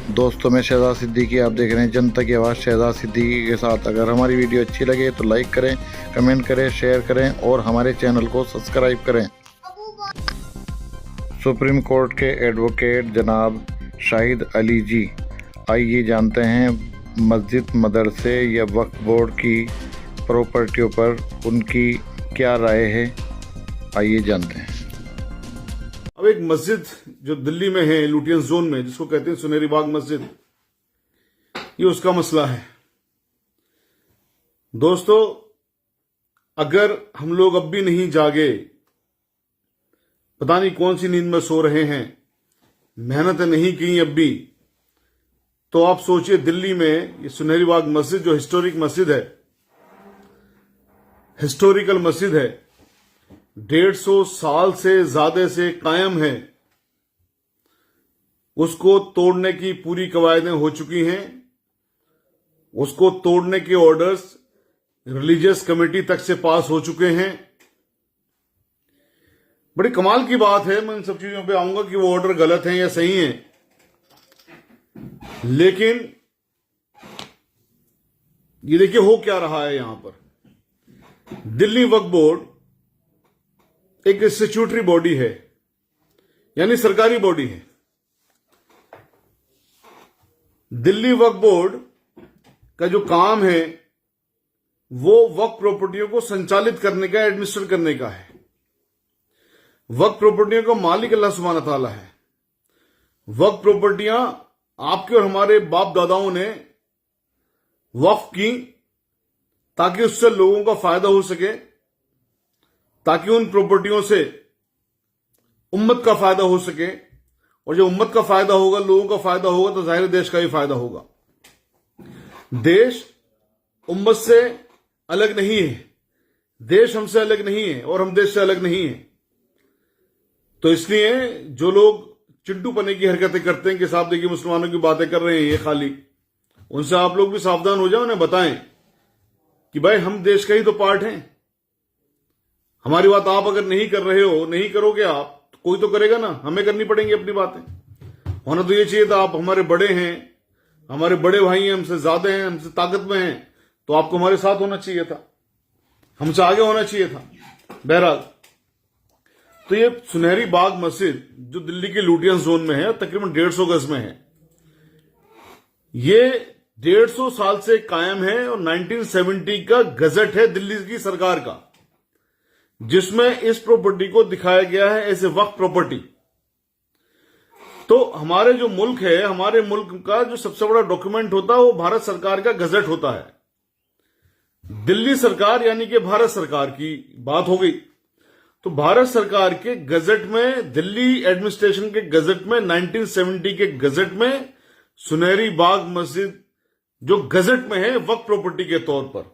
दोस्तों मैं शहजाद सिद्दीकी, आप देख रहे हैं जनता की आवाज़ शहजाद सिद्दीकी के साथ। अगर हमारी वीडियो अच्छी लगे तो लाइक करें, कमेंट करें, शेयर करें और हमारे चैनल को सब्सक्राइब करें। सुप्रीम कोर्ट के एडवोकेट जनाब शाहिद अली जी, आइए जानते हैं मस्जिद, मदरसे या वक्फ बोर्ड की प्रॉपर्टियों पर उनकी क्या राय है। आइए जानते हैं। अब एक मस्जिद जो दिल्ली में है, लुटियंस जोन में, जिसको कहते हैं सुनहरी बाग मस्जिद, ये उसका मसला है। दोस्तों, अगर हम लोग अब भी नहीं जागे, पता नहीं कौन सी नींद में सो रहे हैं, मेहनत नहीं की अब भी, तो आप सोचिए दिल्ली में ये सुनहरी बाग मस्जिद जो हिस्टोरिक मस्जिद है, हिस्टोरिकल मस्जिद है, 150 साल से ज्यादा से कायम है, उसको तोड़ने की पूरी कवायदें हो चुकी हैं। उसको तोड़ने के ऑर्डर्स रिलीजियस कमेटी तक से पास हो चुके हैं। बड़ी कमाल की बात है, मैं इन सब चीजों पे आऊंगा कि वो ऑर्डर गलत हैं या सही हैं, लेकिन ये देखिए हो क्या रहा है यहां पर। दिल्ली वक्फ बोर्ड एक स्टैट्यूटरी बॉडी है, यानी सरकारी बॉडी है। दिल्ली वक्फ बोर्ड का जो काम है वो वक्फ प्रॉपर्टियों को संचालित करने का, एडमिनिस्ट्रेट करने का है। वक्फ प्रॉपर्टियों का मालिक अल्लाह सुब्हान ताला है। वक्फ प्रॉपर्टियां आपके और हमारे बाप दादाओं ने वक्फ की ताकि उससे लोगों का फायदा हो सके, ताकि उन प्रॉपर्टियों से उम्मत का फायदा हो सके, और जब उम्मत का फायदा होगा, लोगों का फायदा होगा, तो जाहिर देश का भी फायदा होगा। देश उम्मत से अलग नहीं है, देश हमसे अलग नहीं है और हम देश से अलग नहीं है। तो इसलिए जो लोग चिंटू पने की हरकतें करते हैं कि साहब देखिए मुसलमानों की बातें कर रहे हैं ये खाली, उनसे आप लोग भी सावधान हो जाओ, उन्हें बताएं कि भाई हम देश का ही तो पार्ट हैं। हमारी बात आप अगर नहीं कर रहे हो, नहीं करोगे आप, तो कोई तो करेगा ना, हमें करनी पड़ेंगी अपनी बातें। होना तो ये चाहिए था, आप हमारे बड़े हैं, हमारे बड़े भाई हैं, हमसे ज्यादा हैं, हमसे ताकत में हैं, तो आपको हमारे साथ होना चाहिए था, हमसे आगे होना चाहिए था। बहरहाल, तो ये सुनहरी बाग मस्जिद जो दिल्ली के लुटियंस जोन में है, तकरीबन 150 गज में है, ये 150 साल से कायम है और 1970 का गजट है दिल्ली की सरकार का, जिसमें इस प्रॉपर्टी को दिखाया गया है एज ए वक्फ प्रॉपर्टी। तो हमारे जो मुल्क है, हमारे मुल्क का जो सबसे बड़ा डॉक्यूमेंट होता है वो भारत सरकार का गजट होता है। दिल्ली सरकार यानी कि भारत सरकार की बात हो गई, तो भारत सरकार के गजट में, दिल्ली एडमिनिस्ट्रेशन के गजट में, 1970 के गजट में सुनहरी बाग मस्जिद जो गजट में है वक्फ प्रॉपर्टी के तौर पर,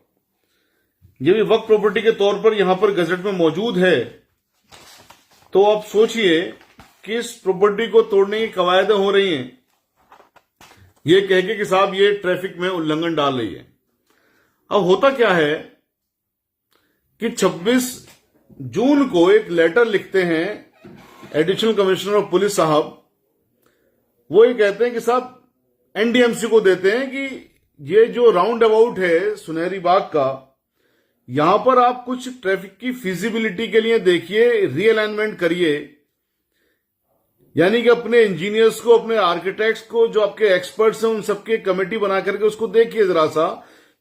ये भी वक्फ प्रॉपर्टी के तौर पर यहां पर गजट में मौजूद है। तो आप सोचिए कि इस प्रॉपर्टी को तोड़ने की कवायदें हो रही हैं, ये कह के कि साहब ये ट्रैफिक में उल्लंघन डाल रही है। अब होता क्या है कि 26 जून को एक लेटर लिखते हैं एडिशनल कमिश्नर ऑफ पुलिस साहब, वो ये कहते हैं कि साहब एनडीएमसी को देते हैं कि ये जो राउंड अबाउट है सुनहरी बाग का, यहां पर आप कुछ ट्रैफिक की फिजिबिलिटी के लिए देखिए, रीअलाइनमेंट करिए, यानी कि अपने इंजीनियर्स को, अपने आर्किटेक्ट्स को, जो आपके एक्सपर्ट्स हैं, उन सबकी कमेटी बना करके उसको देखिए जरा सा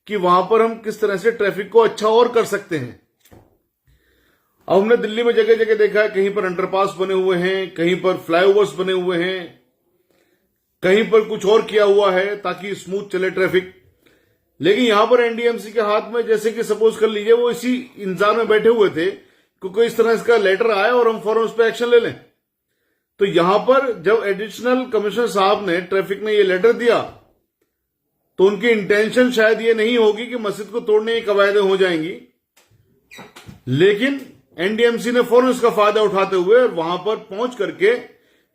कि वहां पर हम किस तरह से ट्रैफिक को अच्छा और कर सकते हैं। अब हमने दिल्ली में जगह जगह देखा है, कहीं पर अंडरपास बने हुए हैं, कहीं पर फ्लाईओवर्स बने हुए हैं, कहीं पर कुछ और किया हुआ है ताकि स्मूथ चले ट्रैफिक। लेकिन यहां पर एनडीएमसी के हाथ में, जैसे कि सपोज कर लीजिए वो इसी इंतजार में बैठे हुए थे कि कोई इस तरह इसका लेटर आए और हम फौरन उस पर एक्शन ले लें। तो यहां पर जब एडिशनल कमिश्नर साहब ने, ट्रैफिक ने ये लेटर दिया, तो उनकी इंटेंशन शायद ये नहीं होगी कि मस्जिद को तोड़ने की कवायदें हो जाएंगी, लेकिन एनडीएमसी ने फौरन इसका फायदा उठाते हुए वहां पर पहुंच करके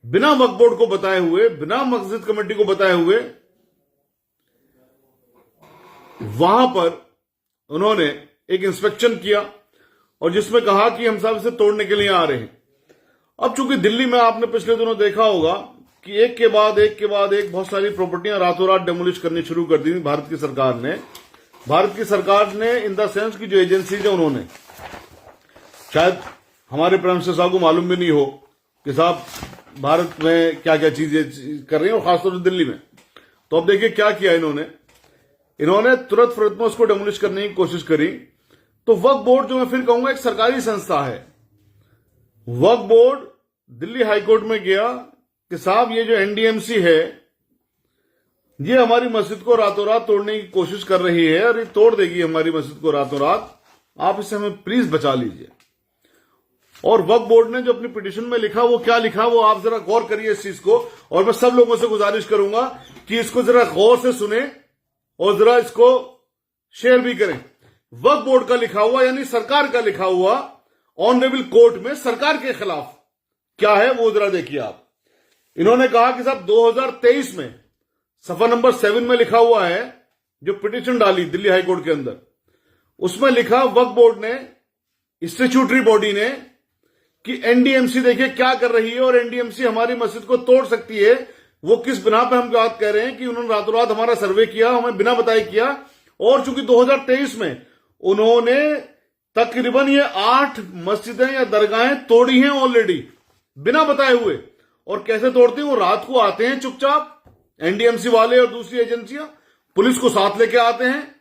बिना वक्फ बोर्ड को बताए हुए, बिना मस्जिद कमेटी को बताए हुए, वहां पर उन्होंने एक इंस्पेक्शन किया और जिसमें कहा कि हम सब इसे तोड़ने के लिए आ रहे हैं। अब चूंकि दिल्ली में आपने पिछले दिनों देखा होगा कि एक के बाद एक बहुत सारी प्रॉपर्टियां रातों रात डेमोलिश करनी शुरू कर दी भारत की सरकार ने। भारत की सरकार ने इन द सेंस की जो एजेंसीज है उन्होंने, शायद हमारे प्राइम मिनिस्टर साहब को मालूम भी नहीं हो कि साहब भारत में क्या क्या चीजें कर रही हैं, और खासतौर से दिल्ली में। तो अब देखिए क्या किया इन्होंने तुरंत फौरन में उसको डेमोलिश करने की कोशिश करी। तो वक्फ बोर्ड, जो मैं फिर कहूंगा एक सरकारी संस्था है, वक्फ बोर्ड दिल्ली हाईकोर्ट में गया कि साहब ये जो एनडीएमसी है ये हमारी मस्जिद को रातों रात तोड़ने की कोशिश कर रही है और ये तोड़ देगी हमारी मस्जिद को रातों रात, आप इसे हमें प्लीज बचा लीजिए। और वक्फ बोर्ड ने जो अपनी पिटीशन में लिखा, वो क्या लिखा वो आप जरा गौर करिए इस चीज को, और मैं सब लोगों से गुजारिश करूंगा कि इसको जरा गौर से सुने और जरा इसको शेयर भी करें। वक्फ बोर्ड का लिखा हुआ, यानी सरकार का लिखा हुआ ऑनरेबल कोर्ट में सरकार के खिलाफ क्या है वो जरा देखिए आप। इन्होंने कहा कि साहब 2023 में सफा नंबर 7 में लिखा हुआ है, जो पिटीशन डाली दिल्ली हाईकोर्ट के अंदर, उसमें लिखा वक्फ बोर्ड ने, स्टैट्यूटरी बॉडी ने, कि एनडीएमसी देखिए क्या कर रही है और एनडीएमसी हमारी मस्जिद को तोड़ सकती है। वो किस बिना पे हम बात कह रहे हैं कि उन्होंने रातों रात हमारा सर्वे किया, हमें बिना बताए किया, और चूंकि 2023 में उन्होंने तकरीबन ये 8 मस्जिदें या दरगाहें तोड़ी हैं ऑलरेडी बिना बताए हुए। और कैसे तोड़ते हैं, वो रात को आते हैं चुपचाप, एनडीएमसी वाले और दूसरी एजेंसियां पुलिस को साथ लेके आते हैं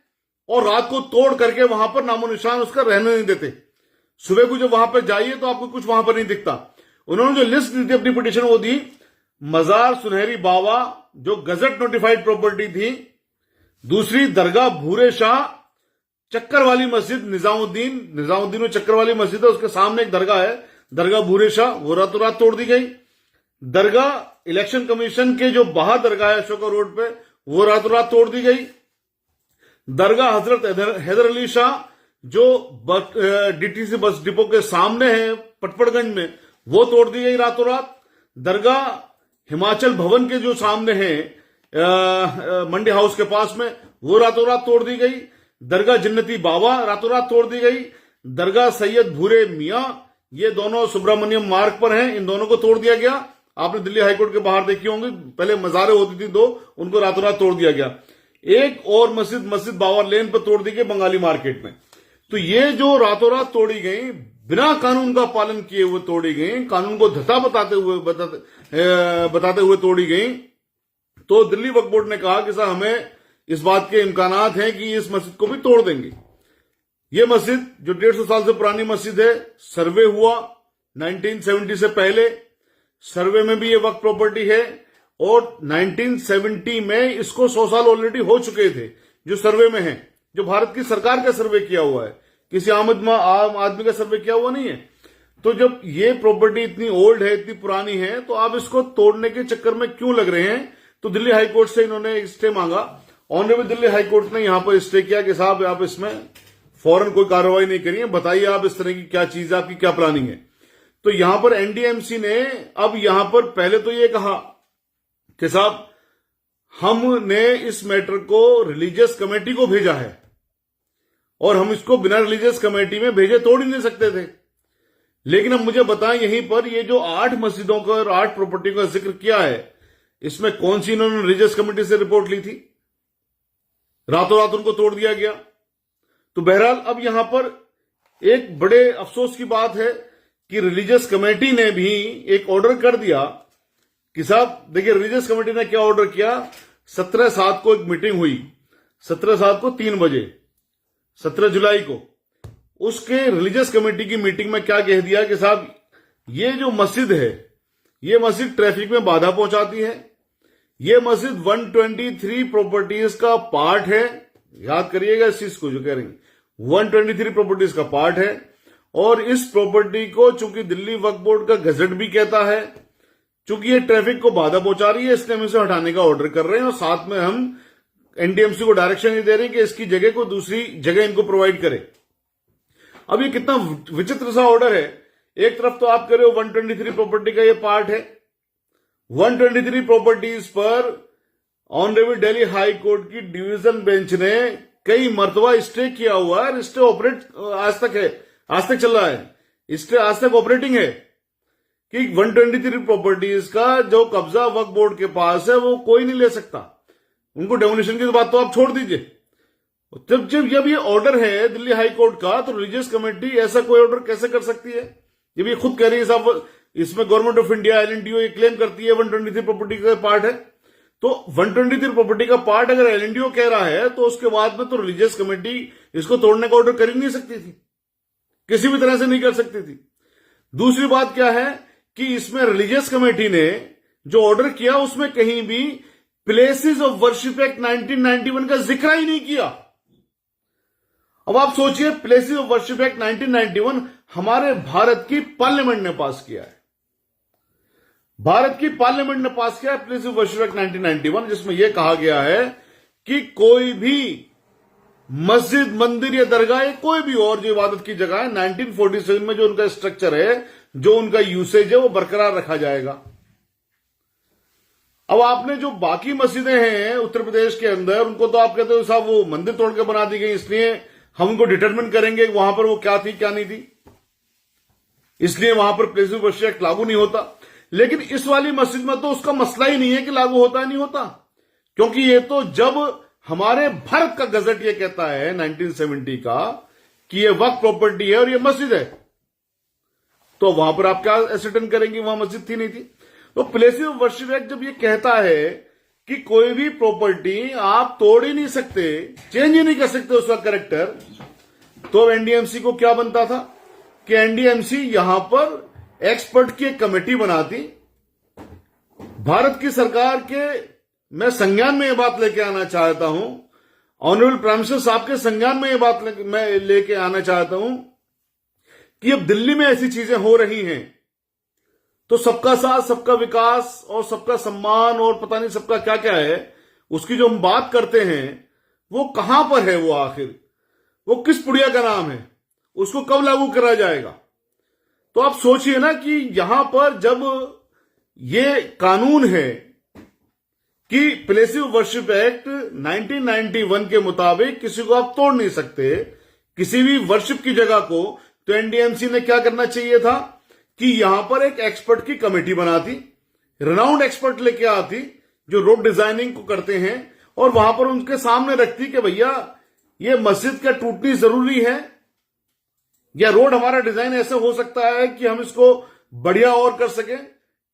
और रात को तोड़ करके वहां पर नामो निशान उसका रहने नहीं देते। सुबह को जब वहां पर जाइए तो आपको कुछ वहां पर नहीं दिखता। उन्होंने जो लिस्ट दी थी अपनी पिटीशन, वो दी मजार सुनहरी बाबा जो गजट नोटिफाइड प्रॉपर्टी थी, दूसरी दरगाह भूरे शाह, चक्कर वाली मस्जिद निजामुद्दीन में चक्कर वाली मस्जिद है, उसके सामने एक दरगाह है दरगाह भूरे शाह, वो रातों रात तोड़ दी गई। दरगाह इलेक्शन कमीशन के जो बाहर दरगाह है अशोका रोड पे, वो रातों रात तोड़ दी गई। दरगाह हजरत हैदर अली शाह जो डीटीसी बस डिपो के सामने है पटपड़गंज में, वो तोड़ दी गई रातों रात। दरगाह हिमाचल भवन के जो सामने है मंडी हाउस के पास में, वो रातों रात तोड़ दी गई। दरगाह जन्नती बाबा रातों रात तोड़ दी गई। दरगाह सैयद भूरे मियां, ये दोनों सुब्रमण्यम मार्ग पर हैं, इन दोनों को तोड़ दिया गया। आपने दिल्ली हाईकोर्ट के बाहर देखी होंगी, पहले मजारें होती थी 2, उनको रातों रात तोड़ दिया गया। एक और मस्जिद बावर लेन पर तोड़ दी गई बंगाली मार्केट में। तो ये जो रातों रात तोड़ी गई, बिना कानून का पालन किए हुए तोड़ी गई, कानून को धता बताते हुए तोड़ी गई। तो दिल्ली वक्फ बोर्ड ने कहा कि साहब हमें इस बात के इम्कानात हैं कि इस मस्जिद को भी तोड़ देंगे। ये मस्जिद जो 150 साल से पुरानी मस्जिद है, सर्वे हुआ 1970 से पहले, सर्वे में भी ये वक्फ प्रॉपर्टी है, और 1970 में इसको 100 साल ऑलरेडी हो चुके थे जो सर्वे में है, जो भारत की सरकार का सर्वे किया हुआ है, किसी आम आदमी का सर्वे किया हुआ नहीं है। तो जब ये प्रॉपर्टी इतनी ओल्ड है, इतनी पुरानी है, तो आप इसको तोड़ने के चक्कर में क्यों लग रहे हैं? तो दिल्ली हाईकोर्ट से इन्होंने स्टे मांगा। ऑनरेबल दिल्ली हाईकोर्ट ने यहां पर स्टे किया कि साहब आप इसमें फौरन कोई कार्रवाई नहीं करिए, बताइए आप इस तरह की क्या चीज है, आपकी क्या प्लानिंग है। तो यहां पर एनडीएमसी ने अब यहां पर पहले तो ये कहा कि साहब हमने इस मैटर को रिलीजियस कमेटी को भेजा है और हम इसको बिना रिलीजियस कमेटी में भेजे तोड़ ही नहीं सकते थे। लेकिन अब मुझे बताएं, यहीं पर ये जो 8 मस्जिदों का और 8 प्रॉपर्टी का जिक्र किया है, इसमें कौन सी इन्होंने रिलीजियस कमेटी से रिपोर्ट ली थी? रातों रात उनको तोड़ दिया गया। तो बहरहाल अब यहां पर एक बड़े अफसोस की बात है कि रिलीजियस कमेटी ने भी एक ऑर्डर कर दिया कि साहब देखिए, रिलीजियस कमेटी ने क्या ऑर्डर किया, 17/7 को एक मीटिंग हुई, 17/7 को 3 बजे, 17 जुलाई को। उसके रिलीजियस कमेटी की मीटिंग में क्या कह दिया कि साहब ये जो मस्जिद है, ये मस्जिद ट्रैफिक में बाधा पहुंचाती है, ये मस्जिद 123 प्रॉपर्टीज का पार्ट है। याद करिएगा इस चीज को जो कह रही हैं, 123 प्रॉपर्टीज का पार्ट है, और इस प्रॉपर्टी को चूंकि दिल्ली वक्फ बोर्ड का गजट भी कहता है, चूंकि ये ट्रैफिक को बाधा पहुंचा रही है, इसलिए हम इसे हटाने का ऑर्डर कर रहे हैं, और साथ में हम एनडीएमसी को डायरेक्शन ये दे रहे हैं कि इसकी जगह को दूसरी जगह इनको प्रोवाइड करे। अब ये कितना विचित्र सा ऑर्डर है। एक तरफ तो आप कह रहे हो 123 प्रॉपर्टी का ये पार्ट है, 123 प्रॉपर्टीज पर ऑनरेबल दिल्ली हाई कोर्ट की डिवीजन बेंच ने कई मर्तबा स्टे किया हुआ है। स्टे ऑपरेट आज तक चल रहा है, स्टे आज तक ऑपरेटिंग है कि 123 प्रॉपर्टीज का जो कब्जा वक्फ बोर्ड के पास है वो कोई नहीं ले सकता। उनको डेमोलिशन की बात तो आप छोड़ दीजिए। जब ये ऑर्डर है दिल्ली हाई कोर्ट का, तो रिलीजियस कमेटी ऐसा कोई ऑर्डर कैसे कर सकती है? जब ये खुद कह रही है साहब, इसमें गवर्नमेंट ऑफ इंडिया LNTO ये क्लेम करती है 123 प्रॉपर्टी का पार्ट है, तो 123 प्रॉपर्टी का पार्ट अगर LNTO कह रहा है तो उसके बाद में तो रिलीजियस कमेटी इसको तोड़ने का ऑर्डर कर ही नहीं सकती थी, किसी भी तरह से नहीं कर सकती थी। दूसरी बात क्या है कि इसमें रिलीजियस कमेटी ने जो ऑर्डर किया उसमें कहीं भी प्लेसेस ऑफ वर्शिप एक्ट 1991 का जिक्र ही नहीं किया। अब आप सोचिए, प्लेसेस ऑफ वर्शिप एक्ट 1991 हमारे भारत की पार्लियामेंट ने पास किया है। भारत की पार्लियामेंट ने पास किया है प्लेसेस ऑफ वर्शिप एक्ट 1991, जिसमें यह कहा गया है कि कोई भी मस्जिद, मंदिर या दरगाह, कोई भी और जो इबादत की जगह है, 1947 में जो उनका स्ट्रक्चर है, जो उनका यूसेज है, वो बरकरार रखा जाएगा। अब आपने जो बाकी मस्जिदें हैं उत्तर प्रदेश के अंदर, उनको तो आप कहते हो साहब वो मंदिर तोड़ के बना दी गई, इसलिए हम उनको डिटरमिन करेंगे वहां पर वो क्या थी क्या नहीं थी, इसलिए वहां पर प्लेसेस ऑफ वर्शिप एक्ट लागू नहीं होता। लेकिन इस वाली मस्जिद में तो उसका मसला ही नहीं है कि लागू होता है नहीं होता, क्योंकि ये तो जब हमारे भारत का गजट ये कहता है 1970 का कि ये वक्फ प्रॉपर्टी है और ये मस्जिद है, तो वहां पर आप क्या एसर्टेन करेंगे वहां मस्जिद थी नहीं थी? तो प्लेसेस ऑफ वर्शिप एक्ट जब ये कहता है कि कोई भी प्रॉपर्टी आप तोड़ ही नहीं सकते, चेंज ही नहीं कर सकते उसका कैरेक्टर, तो एनडीएमसी को क्या बनता था कि एनडीएमसी यहां पर एक्सपर्ट की एक कमेटी बनाती। भारत की सरकार के मैं संज्ञान में यह बात लेके आना चाहता हूं, ऑनरेबल प्राइम मिनिस्टर साहब के संज्ञान में यह बात मैं लेके आना चाहता हूं कि अब दिल्ली में ऐसी चीजें हो रही हैं, तो सबका साथ, सबका विकास और सबका सम्मान और पता नहीं सबका क्या क्या है, उसकी जो हम बात करते हैं वो कहां पर है? वो आखिर वो किस पुड़िया का नाम है? उसको कब लागू करा जाएगा? तो आप सोचिए ना कि यहां पर जब ये कानून है कि प्लेसेस ऑफ वर्शिप एक्ट 1991 के मुताबिक किसी को आप तोड़ नहीं सकते, किसी भी वर्शिप की जगह को, तो एनडीएमसी ने क्या करना चाहिए था कि यहां पर एक एक्सपर्ट की कमेटी बनाती, रिनाउंड एक्सपर्ट लेके आती जो रोड डिजाइनिंग को करते हैं, और वहां पर उनके सामने रखती कि भैया ये मस्जिद क्या टूटनी जरूरी है, या रोड हमारा डिजाइन ऐसे हो सकता है कि हम इसको बढ़िया और कर सकें,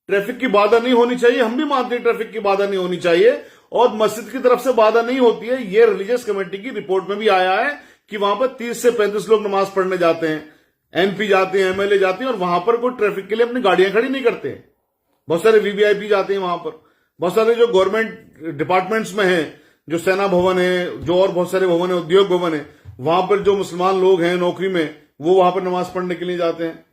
ट्रैफिक की बाधा नहीं होनी चाहिए। हम भी मानते हैं ट्रैफिक की बाधा नहीं होनी चाहिए और मस्जिद की तरफ से बाधा नहीं होती है। ये रिलीजियस कमेटी की रिपोर्ट में भी आया है कि वहां पर 30 से 35 लोग नमाज पढ़ने जाते हैं, एमपी जाते हैं, एमएलए जाते हैं, और वहां पर कोई ट्रैफिक के लिए अपनी गाड़ियां खड़ी नहीं करते हैं। बहुत सारे वीवीआईपी जाते हैं वहां पर, बहुत सारे जो गवर्नमेंट डिपार्टमेंट्स में हैं, जो सेना भवन है, जो और बहुत सारे भवन है, उद्योग भवन है, वहां पर जो मुसलमान लोग हैं नौकरी में, वो वहां पर नमाज पढ़ने के लिए जाते हैं।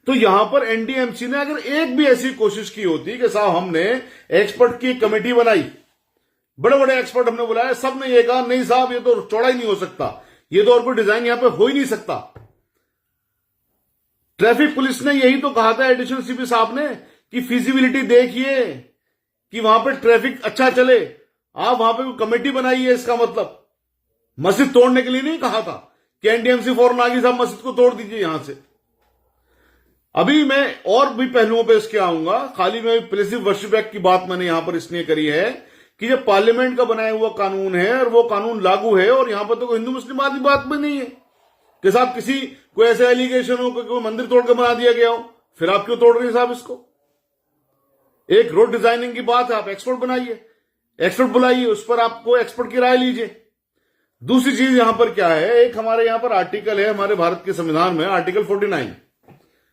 तो यहां पर एनडीएमसी ने अगर एक भी ऐसी कोशिश की होती कि साहब हमने एक्सपर्ट की कमेटी बनाई, बड़े बड़े एक्सपर्ट हमने बुलाया, सब ने ये कहा नहीं साहब ये तो चौड़ा ही नहीं हो सकता, ये तो और कोई डिजाइन यहां पर हो ही नहीं सकता। ट्रैफिक पुलिस ने यही तो कहा था एडिशनल सीपी साहब ने कि फिजिबिलिटी देखिए कि वहां पर ट्रैफिक अच्छा चले, आप वहां पर कमेटी बनाइए। इसका मतलब मस्जिद तोड़ने के लिए नहीं कहा था कि एनडीएमसी फौरन आगे साहब मस्जिद को तोड़ दीजिए यहां से। अभी मैं और भी पहलुओं पे इसके आऊंगा, खाली मैं प्लेसेस ऑफ वर्शिप एक्ट की बात मैंने यहां पर इसलिए करी है कि जब पार्लियामेंट का बनाया हुआ कानून है और वो कानून लागू है, और यहां पर तो हिंदू मुस्लिम वाली बात भी नहीं है कि साहब किसी को ऐसे एलिगेशन हो कि कोई मंदिर तोड़कर बना दिया गया हो, फिर आप क्यों तोड़ रहे हैं साहब इसको? एक रोड डिजाइनिंग की बात है, आप एक्सपर्ट बनाइए, एक्सपर्ट बुलाइए, उस पर आपको एक्सपर्ट की राय लीजिए। दूसरी चीज यहां पर क्या है, एक हमारे यहां पर आर्टिकल है हमारे भारत के संविधान में, आर्टिकल 49,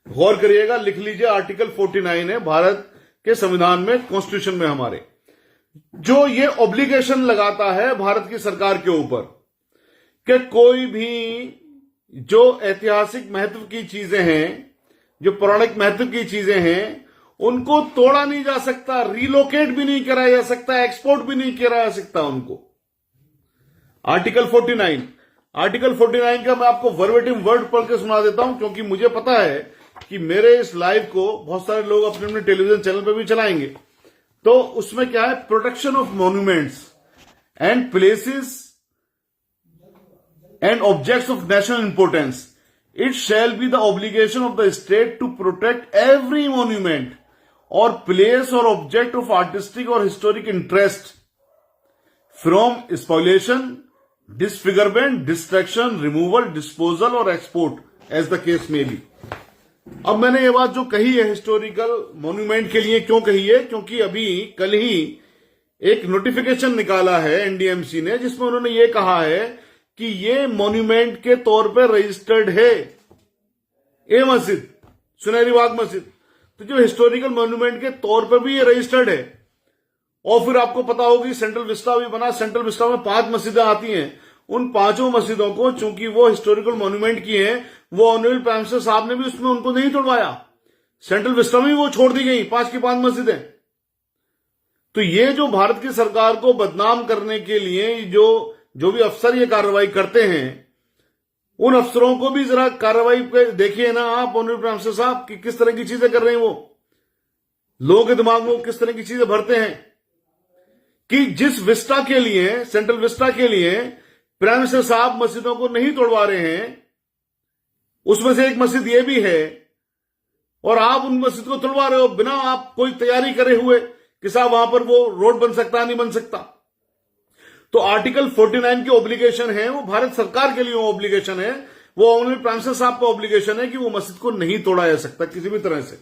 गौर करिएगा, लिख लीजिए, आर्टिकल 49 है भारत के संविधान में, कॉन्स्टिट्यूशन में हमारे, जो ये ऑब्लिगेशन लगाता है भारत की सरकार के ऊपर कि कोई भी जो ऐतिहासिक महत्व की चीजें हैं, जो पौराणिक महत्व की चीजें हैं, उनको तोड़ा नहीं जा सकता, रिलोकेट भी नहीं कराया जा सकता, एक्सपोर्ट भी नहीं कराया जा सकता उनको। आर्टिकल 49, आर्टिकल 49 का मैं आपको वर्बेटिम वर्ड पढ़ के सुना देता हूं, क्योंकि मुझे पता है कि मेरे इस लाइव को बहुत सारे लोग अपने अपने टेलीविजन चैनल पर भी चलाएंगे। तो उसमें क्या है, protection of monuments and places and objects of national importance. It shall be the obligation of the state to protect every monument और प्लेस और ऑब्जेक्ट ऑफ आर्टिस्टिक और historic interest from spoliation, disfigurement, destruction, removal, disposal और export as the case में be. अब मैंने ये बात जो कही है हिस्टोरिकल मॉन्यूमेंट के लिए क्यों कही है, क्योंकि अभी कल ही एक नोटिफिकेशन निकाला है एनडीएमसी ने जिसमें उन्होंने ये कहा है कि ये मॉन्यूमेंट के तौर पर रजिस्टर्ड है ये मस्जिद, सुनहरी बाग मस्जिद, तो जो हिस्टोरिकल मॉन्यूमेंट के तौर पर भी ये रजिस्टर्ड है। और फिर आपको पता होगी सेंट्रल विस्टा भी बना, सेंट्रल विस्टा में 5 मस्जिदें आती हैं, उन 5 मस्जिदों को चूंकि वो हिस्टोरिकल मॉन्यूमेंट की हैं, वो ऑनरेबल प्राइम मिनिस्टर साहब ने भी उसमें उनको नहीं तोड़वाया, सेंट्रल विस्टा में वो छोड़ दी गई 5 की 5 मस्जिदें। तो ये जो भारत की सरकार को बदनाम करने के लिए जो भी अफसर ये कार्रवाई करते हैं, उन अफसरों को भी जरा कार्रवाई पे देखिए ना आप ऑनरेबल प्राइम मिनिस्टर साहब कि किस तरह की चीजें कर रहे हैं, वो लोगों के दिमाग में किस तरह की चीजें भरते हैं कि जिस विस्टा के लिए, सेंट्रल विस्टा के लिए प्राइम मिनिस्टर साहब मस्जिदों को नहीं तोड़वा रहे हैं, उसमें से एक मस्जिद ये भी है, और आप उन मस्जिद को तोड़वा रहे हो बिना आप कोई तैयारी करे हुए कि साहब वहां पर वो रोड बन सकता है नहीं बन सकता। तो आर्टिकल 49 की ऑब्लिगेशन है, वो भारत सरकार के लिए ऑब्लिगेशन है, वो ऑनरेबल प्राइम मिनिस्टर साहब का ऑब्लिगेशन है कि वो मस्जिद को नहीं तोड़ा जा सकता किसी भी तरह से,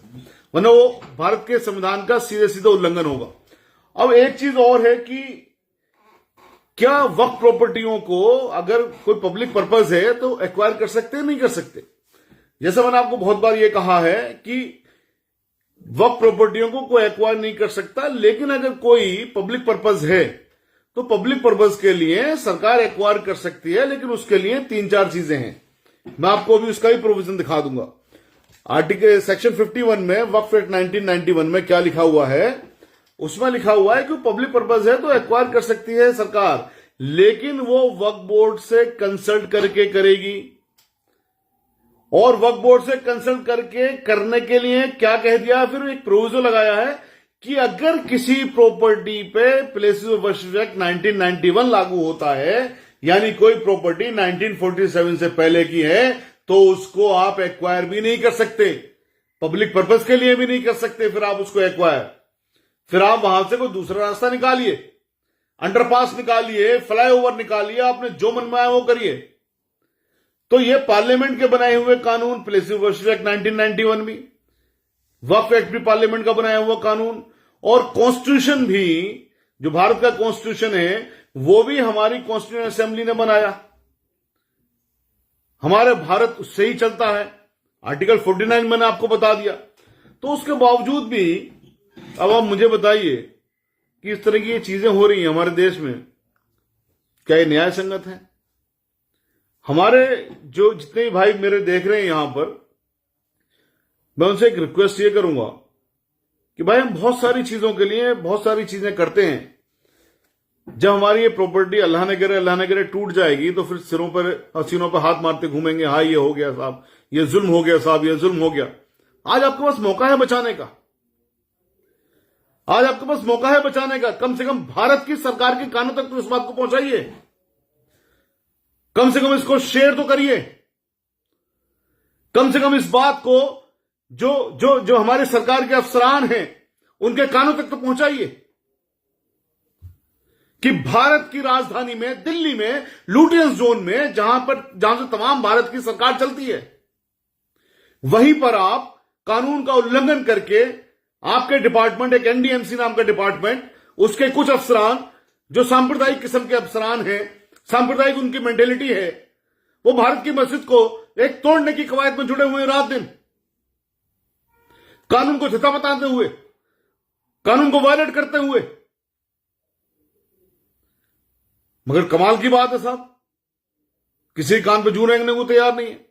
वरना वो भारत के संविधान का सीधे सीधे उल्लंघन होगा। अब एक चीज और है कि क्या वक्फ प्रॉपर्टियों को अगर कोई पब्लिक पर्पज है तो एक्वायर कर सकते हैं नहीं कर सकते। जैसे मैंने आपको बहुत बार ये कहा है कि वक्फ प्रॉपर्टियों को कोई एक्वायर नहीं कर सकता, लेकिन अगर कोई पब्लिक पर्पज है तो पब्लिक पर्पज के लिए सरकार एक्वायर कर सकती है, लेकिन उसके लिए 3-4 चीजें हैं। मैं आपको अभी उसका भी प्रोविजन दिखा दूंगा। आर्टिकल सेक्शन 51 में वक्फ एक्ट 1991 में क्या लिखा हुआ है, उसमें लिखा हुआ है कि पब्लिक पर्पज है तो एक्वायर कर सकती है सरकार, लेकिन वो वक्फ बोर्ड से कंसल्ट करके करेगी। और वक्फ बोर्ड से कंसल्ट करके करने के लिए क्या कह दिया, फिर एक प्रोविजन लगाया है कि अगर किसी प्रॉपर्टी पे प्लेसेस ऑफ वर्शिप एक्ट 1991 लागू होता है, यानी कोई प्रॉपर्टी 1947 से पहले की है, तो उसको आप एक्वायर भी नहीं कर सकते, पब्लिक पर्पज के लिए भी नहीं कर सकते। फिर आप उसको एक्वायर, फिर आप वहां से कोई दूसरा रास्ता निकालिए, अंडरपास निकालिए, फ्लाईओवर निकालिए, आपने जो मनवाया वो करिए। तो ये पार्लियामेंट के बनाए हुए कानून, प्लेसेस ऑफ वर्शिप एक्ट 1991 भी, वक्फ एक्ट भी पार्लियामेंट का बनाया हुआ कानून, और कॉन्स्टिट्यूशन भी, जो भारत का कॉन्स्टिट्यूशन है वो भी हमारी कॉन्स्टिट्यूशन असेंबली ने बनाया, हमारे भारत उससे ही चलता है। आर्टिकल 49 मैंने आपको बता दिया। तो उसके बावजूद भी अब आप मुझे बताइए कि इस तरह की ये चीजें हो रही हैं हमारे देश में, क्या ये न्याय संगत है? हमारे जो जितने भाई मेरे देख रहे हैं यहां पर, मैं उनसे एक रिक्वेस्ट ये करूंगा कि भाई हम बहुत सारी चीजों के लिए बहुत सारी चीजें करते हैं, जब हमारी ये प्रॉपर्टी अल्लाह ने करे टूट जाएगी तो फिर सिरों पर हसीनों पर हाथ मारते घूमेंगे, हाँ ये हो गया साहब, ये जुल्म हो गया साहब, ये जुल्म हो गया। आज आपके पास मौका है बचाने का, आज आपके पास मौका है बचाने का। कम से कम भारत की सरकार के कानों तक तो इस बात को पहुंचाइए, कम से कम इसको शेयर तो करिए, कम से कम इस बात को जो जो जो हमारे सरकार के अफसरान हैं उनके कानों तक तो पहुंचाइए कि भारत की राजधानी में, दिल्ली में, लुटियंस जोन में, जहां से तमाम भारत की सरकार चलती है, वहीं पर आप कानून का उल्लंघन करके आपके डिपार्टमेंट, एक एनडीएमसी नाम का डिपार्टमेंट, उसके कुछ अफसरान जो सांप्रदायिक किस्म के अफसरान हैं, सांप्रदायिक उनकी मेंटेलिटी है, वो भारत की मस्जिद को एक तोड़ने की कवायद में जुड़े हुए रात दिन, कानून को झूठा बताते हुए, कानून को वायलेट करते हुए। मगर कमाल की बात है साहब, किसी कान पे जू रेंगने को तैयार नहीं है।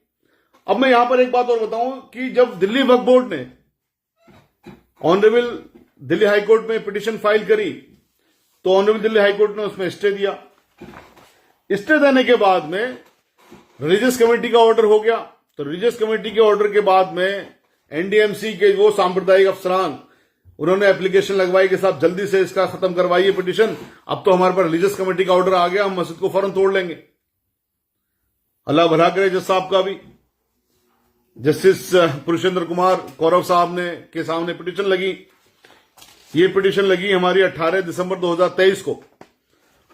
अब मैं यहां पर एक बात और बताऊं कि जब दिल्ली वक्फ बोर्ड ने ऑनरेबल दिल्ली हाईकोर्ट में पिटीशन फाइल करी, तो ऑनरेबल दिल्ली हाईकोर्ट ने उसमें स्टे दिया। स्टे देने के बाद में रिलीजियस कमेटी का ऑर्डर हो गया, तो रिलीजियस कमेटी के ऑर्डर के बाद में एनडीएमसी के वो सांप्रदायिक अफसरान, उन्होंने एप्लीकेशन लगवाई कि साहब जल्दी से इसका खत्म करवाइए पिटीशन, अब तो हमारे पास रिलीजियस कमेटी का ऑर्डर आ गया, हम मस्जिद को फौरन तोड़ लेंगे। अल्लाह भला करे जज साहब का भी, जस्टिस पुरुषेंद्र कुमार कौरव साहब ने के सामने पिटीशन लगी। ये पिटीशन लगी हमारी 18 दिसंबर 2023 को,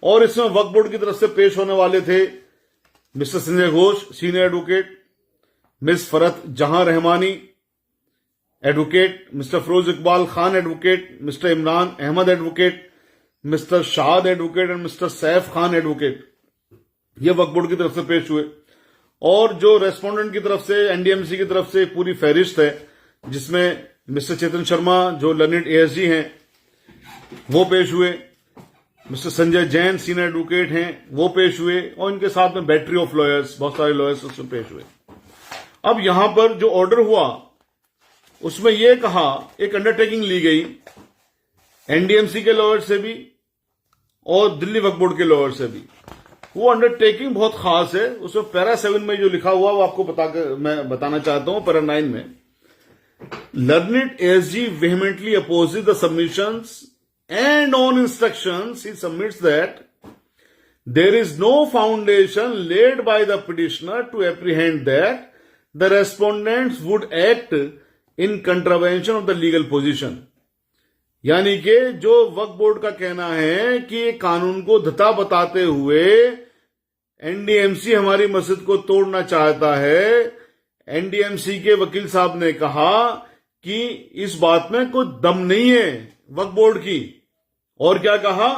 और इसमें वक्फ बोर्ड की तरफ से पेश होने वाले थे mister Sanjay Ghosh senior advocate, miss Farhat Jahan Rahmani advocate, mister Feroz Iqbal Khan advocate, mister Imran Ahmad advocate, mister Shad advocate and mister Saif Khan advocate. ये वक्फ बोर्ड की तरफ से पेश हुए। और जो रेस्पोंडेंट की तरफ से एनडीएमसी की तरफ से पूरी फहरिस्त है, जिसमें मिस्टर चेतन शर्मा जो लर्निड एएसजी हैं वो पेश हुए, mister Sanjay Jain senior advocate हैं वो पेश हुए, और इनके साथ में बैटरी ऑफ लॉयर्स, बहुत सारे लॉयर्स उसमें पेश हुए। अब यहां पर जो ऑर्डर हुआ उसमें यह कहा, एक अंडरटेकिंग ली गई एनडीएमसी के लॉयर से भी और दिल्ली वक्फ बोर्ड के लॉयर से भी। वो अंडरटेकिंग बहुत खास है। उसमें पैरा 7 में जो लिखा हुआ वो आपको मैं बताना चाहता हूं। पैरा 9 में learned ASG vehemently opposes the submissions and on instructions he submits that there is no foundation laid by the petitioner to apprehend that the respondents would act in contravention of the legal position। यानी कि जो वक्फ board का कहना है कि कानून को धता बताते हुए एनडीएमसी हमारी मस्जिद को तोड़ना चाहता है, एनडीएमसी के वकील साहब ने कहा कि इस बात में कोई दम नहीं है वक्फ बोर्ड की। और क्या कहा,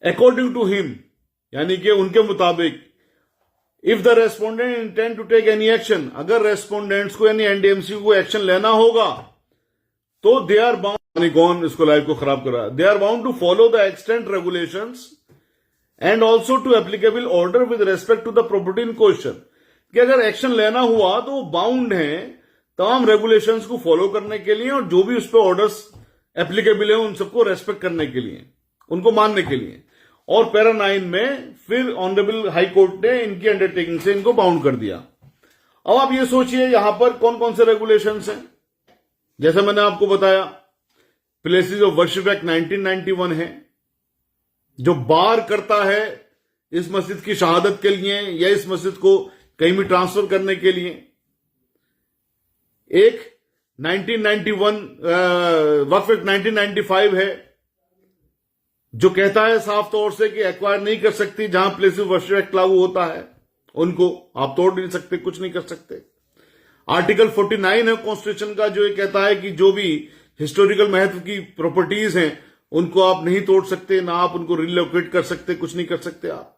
अकॉर्डिंग टू हिम, यानी कि उनके मुताबिक, if the respondent intend to take any action, अगर रेस्पोंडेंट्स को यानी एनडीएमसी को एक्शन लेना होगा तो दे आर बाउंड, कौन इसको लाइफ को खराब कर रहा है, they are bound to follow the extant regulations and also to applicable order with respect to the property in question. कि अगर एक्शन लेना हुआ तो वो बाउंड है तमाम रेगुलेशंस को फॉलो करने के लिए, और जो भी उस पर ऑर्डर्स एप्लीकेबल है उन सबको रेस्पेक्ट करने के लिए, उनको मानने के लिए। और पैरा 9 में फिर ऑनरेबल हाई कोर्ट ने इनकी अंडरटेकिंग से इनको बाउंड कर दिया। अब आप ये सोचिए यहां पर कौन कौन से रेगुलेशंस हैं। जैसे मैंने आपको बताया, प्लेसेस ऑफ वर्शिप एक्ट 1991 है जो बार करता है इस मस्जिद की शहादत के लिए या इस मस्जिद को कहीं भी ट्रांसफर करने के लिए। एक 1991 वक्फ एक्ट 1995 है जो कहता है साफ तौर से कि एक्वायर नहीं कर सकती, जहां प्लेस ऑफ वर्शिप एक्ट लागू होता है उनको आप तोड़ नहीं सकते, कुछ नहीं कर सकते। आर्टिकल 49 है कॉन्स्टिट्यूशन का जो ये कहता है कि जो भी हिस्टोरिकल महत्व की प्रॉपर्टीज हैं उनको आप नहीं तोड़ सकते, ना आप उनको रिलोकेट कर सकते, कुछ नहीं कर सकते आप।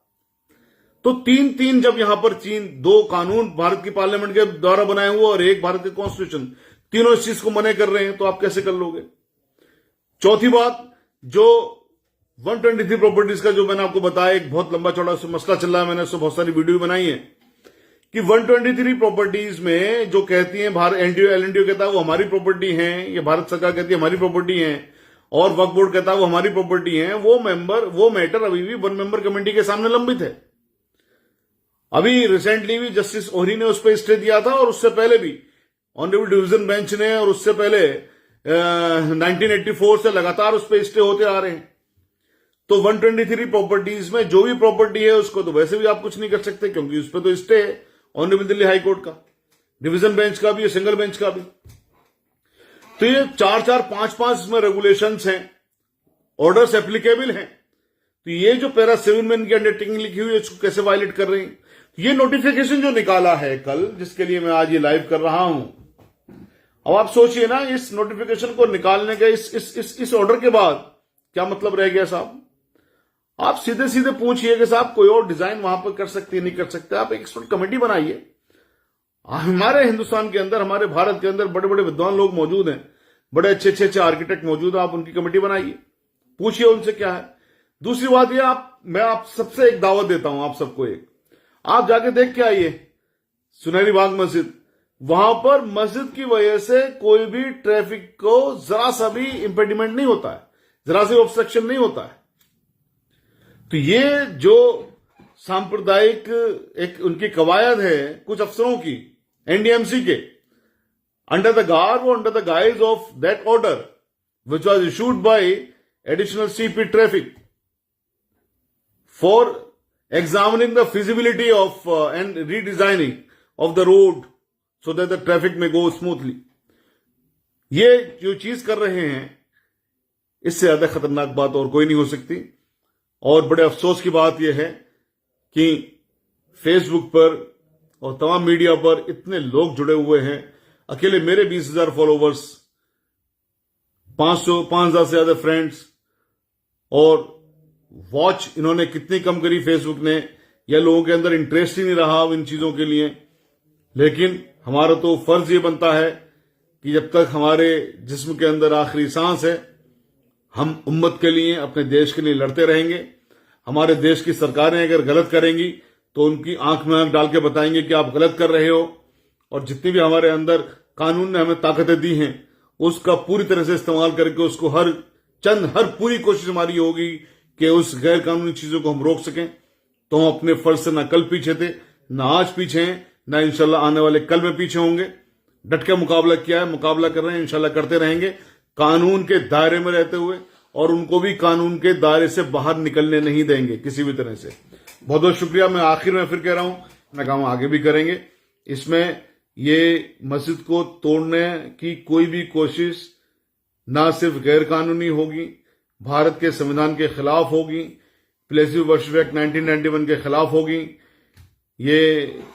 तो तीन जब यहां पर दो कानून भारत की पार्लियामेंट के द्वारा बनाए हुए और एक भारत के कॉन्स्टिट्यूशन, तीनों इस चीज को मने कर रहे हैं, तो आप कैसे कर लोगे। चौथी बात, जो 123 प्रॉपर्टीज का जो मैंने आपको बताया, एक बहुत लंबा चौड़ा मसला चल रहा है, मैंने उससे बहुत सारी वीडियो बनाई है कि 123 प्रॉपर्टीज में जो कहती है भारत एलएनडीओ कहता है वो हमारी प्रॉपर्टी है, ये भारत सरकार कहती है हमारी प्रॉपर्टी है, और वक्फ बोर्ड कहता है वो हमारी प्रॉपर्टी है, वो मैटर अभी भी 1 मेंबर कमेटी के सामने लंबित है। अभी रिसेंटली भी जस्टिस ओहरी ने उस पर स्टे दिया था, और उससे पहले भी ऑनरेबल डिवीजन बेंच ने, और उससे पहले 1984 से लगातार उस पर स्टे होते आ रहे हैं। तो 123 प्रॉपर्टीज में जो भी प्रॉपर्टी है उसको तो वैसे भी आप कुछ नहीं कर सकते, क्योंकि उस पर तो स्टे है ऑनरेबल दिल्ली हाई कोर्ट का, डिवीजन बेंच का भी, सिंगल बेंच का भी। तो ये 4-4, 5-5 इसमें रेगुलेशंस हैं, ऑर्डर्स एप्लीकेबल हैं। तो ये जो पैरा 7 में इनकी अंडरटेकिंग लिखी हुई है इसको कैसे वायलेट कर रहे हैं। ये नोटिफिकेशन जो निकाला है कल, जिसके लिए मैं आज ये लाइव कर रहा हूं, अब आप सोचिए ना, इस नोटिफिकेशन को निकालने का इस ऑर्डर के बाद क्या मतलब रह गया साहब। आप सीधे सीधे पूछिए कि साहब कोई और डिजाइन वहां पर कर सकते नहीं कर सकते, आप एक एक्सपर्ट कमेटी बनाइए। हमारे हिंदुस्तान के अंदर, हमारे भारत के अंदर बड़े बड़े विद्वान लोग मौजूद हैं, बड़े अच्छे आर्किटेक्ट मौजूद हैं, आप उनकी कमेटी बनाइए, पूछिए उनसे क्या है। दूसरी बात यह, मैं आप सबसे एक दावत देता हूं, आप सबको एक, आप जाके देख के आइए सुनहरी बाग मस्जिद। वहां पर मस्जिद की वजह से कोई भी ट्रैफिक को जरा सा भी इंपेडिमेंट नहीं होता है, जरा सा ऑब्स्ट्रक्शन नहीं होता है। तो ये जो सांप्रदायिक एक उनकी कवायद है कुछ अफसरों की, एनडीएमसी के, under the guys of that order which was issued by additional CP traffic for examining the feasibility of and redesigning of the road so that the traffic may go smoothly. ये जो चीज कर रहे हैं, इससे ज्यादा खतरनाक बात और कोई नहीं हो सकती। और बड़े अफसोस की बात यह है कि फेसबुक पर और तमाम मीडिया पर इतने लोग जुड़े हुए हैं। अकेले मेरे 20,000 फॉलोवर्स, 5,000 से ज्यादा फ्रेंड्स, और वॉच इन्होंने कितनी कम करी फेसबुक ने, या लोगों के अंदर इंटरेस्ट ही नहीं रहा इन चीजों के लिए। लेकिन हमारा तो फर्ज ये बनता है कि जब तक हमारे जिस्म के अंदर आखिरी सांस है, हम उम्मत के लिए, अपने देश के लिए लड़ते रहेंगे। हमारे देश की सरकारें अगर गलत करेंगी तो उनकी आंख में आंख डाल के बताएंगे कि आप गलत कर रहे हो। और जितनी भी हमारे अंदर कानून ने हमें ताकतें दी हैं, उसका पूरी तरह से इस्तेमाल करके उसको हर पूरी कोशिश हमारी होगी कि उस गैर कानूनी चीजों को हम रोक सकें। तो हम अपने फर्ज से ना कल पीछे थे, ना आज पीछे हैं, ना इंशाल्लाह आने वाले कल में पीछे होंगे। डट के मुकाबला किया है, मुकाबला कर रहे हैं, इंशाल्लाह करते रहेंगे, कानून के दायरे में रहते हुए, और उनको भी कानून के दायरे से बाहर निकलने नहीं देंगे किसी भी तरह से। बहुत बहुत शुक्रिया। मैं आखिर में फिर कह रहा हूं, मैं काम आगे भी करेंगे। इसमें ये मस्जिद को तोड़ने की कोई भी कोशिश ना सिर्फ गैर कानूनी होगी, भारत के संविधान के खिलाफ होगी, प्लेसिव वर्शिप एक्ट 1991 के खिलाफ होगी, ये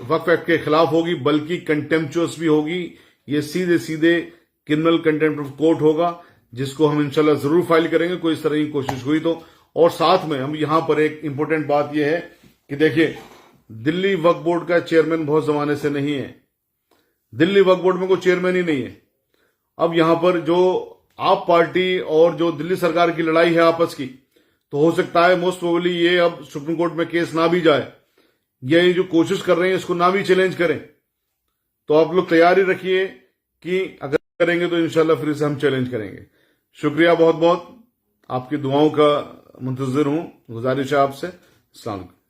वक्फ एक्ट के खिलाफ होगी, बल्कि कंटेम्पचुअस भी होगी। ये सीधे सीधे क्रिमिनल कंटेम्प्ट ऑफ कोर्ट होगा, जिसको हम इंशाल्लाह जरूर फाइल करेंगे कोई इस तरह की कोशिश हुई तो। और साथ में हम यहां पर एक इंपॉर्टेंट बात यह है कि देखिए, दिल्ली वक्फ बोर्ड का चेयरमैन बहुत जमाने से नहीं है। दिल्ली वक्फ बोर्ड में कोई चेयरमैन ही नहीं है। अब यहां पर जो आप पार्टी और जो दिल्ली सरकार की लड़ाई है आपस की, तो हो सकता है मोस्ट प्रोबेबली ये अब सुप्रीम कोर्ट में केस ना भी जाए, ये जो कोशिश कर रहे हैं इसको ना भी चैलेंज करें। तो आप लोग तैयारी रखिए कि अगर करेंगे तो इंशाल्लाह फिर से हम चैलेंज करेंगे। शुक्रिया बहुत बहुत, आपकी दुआओं का मुंतजिर हूं, गुजारिश है आपसे। अस्सलाम वालेकुम।